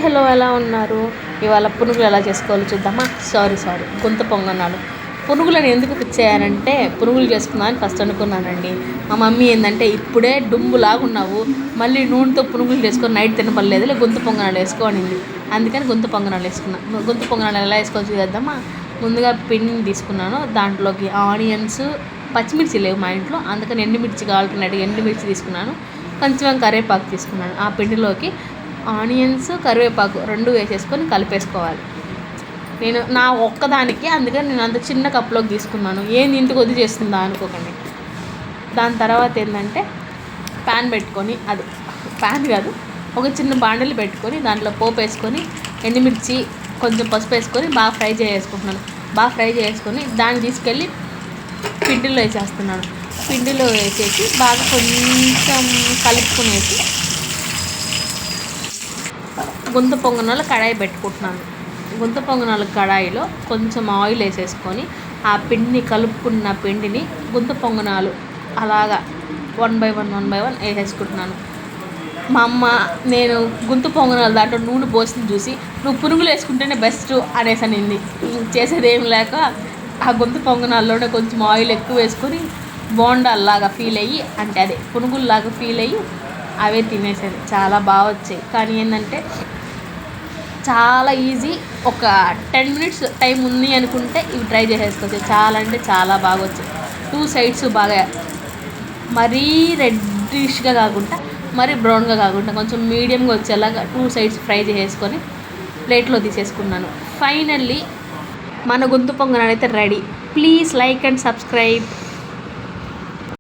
Hello ఎలా ఉన్నారు? ఇవాళ పునుగులు ఎలా చేసుకోవాలో చూద్దామా? సారీ గుంత పొంగనాలు. పునుగులను ఎందుకు పిచ్చేయానంటే పునుగులు చేసుకుందామని ఫస్ట్ అనుకున్నానండి. మా మమ్మీ ఏంటంటే ఇప్పుడే డుంబులాగా ఉన్నావు, మళ్ళీ నూనెతో పునుగులు చేసుకొని నైట్ తినపడలేదు, గుంత పొంగనాలు వేసుకోనింది. అందుకని గుంత పొంగనాలు వేసుకున్నాను. గుంత పొంగనాలు ఎలా వేసుకోవచ్చు చేద్దామా? ముందుగా పిండిని తీసుకున్నాను. దాంట్లోకి ఆనియన్స్, పచ్చిమిర్చి లేవు మా ఇంట్లో, అందుకని ఎండుమిర్చి కావాలన్నట్టు ఎండుమిర్చి తీసుకున్నాను. కొంచెం కరివేపాకు తీసుకున్నాను. ఆ పిండిలోకి ఆనియన్స్, కరివేపాకు రెండు వేసేసుకొని కలిపేసుకోవాలి. నేను నా ఒక్కదానికి, అందుకని నేను అంత చిన్న కప్లోకి తీసుకున్నాను. ఏంది ఇంత కొద్ది చేస్తుందా అనుకోకండి. దాని తర్వాత ఏంటంటే ప్యాన్ పెట్టుకొని, అది ప్యాన్ కాదు, ఒక చిన్న బాండలు పెట్టుకొని దాంట్లో పోపు వేసుకొని ఎండుమిర్చి కొంచెం పసుపు వేసుకొని బాగా ఫ్రై చేసుకుంటున్నాను. బాగా ఫ్రై చేసుకొని దాన్ని తీసుకెళ్ళి పిండిలో వేసేస్తున్నాను. పిండిలో వేసేసి బాగా కొంచెం కలుపుకునేసి గుంత పొంగనాలు కడాయి పెట్టుకుంటున్నాను. గుంత పొంగనాలు కడాయిలో కొంచెం ఆయిల్ వేసేసుకొని ఆ పిండిని కలుపుకున్న పిండిని గుంత పొంగనాలు అలాగా 1 by 1 వేసేసుకుంటున్నాను. మా అమ్మ నేను గుంత పొంగనాలు దాంట్లో నూనె పోసింది చూసి నువ్వు పునుగులు వేసుకుంటేనే బెస్ట్ అనేసి అనింది. చేసేది ఏం లేక ఆ గుంత పొంగనాల్లోనే కొంచెం ఆయిల్ ఎక్కువ వేసుకొని బోండాల్లాగా ఫీల్ అయ్యి, అంటే అదే పునుగుల్లాగా ఫీల్ అయ్యి అవే తినేసేది. చాలా బాగా వచ్చాయి. కానీ ఏంటంటే చాలా ఈజీ. ఒక 10 minutes టైం ఉంది అనుకుంటే ఇవి ట్రై చేసేసుకోవచ్చు. చాలా అంటే చాలా బాగా వచ్చాయి. 2 sides బాగా మరీ రెడ్డిష్గా కాకుండా మరీ బ్రౌన్గా కాకుండా కొంచెం మీడియంగా వచ్చేలాగా 2 sides ఫ్రై చేసేసుకొని ప్లేట్లో తీసేసుకున్నాను. ఫైనల్లీ మన గుంత పొంగనాలు అయితే ready. Please like and subscribe.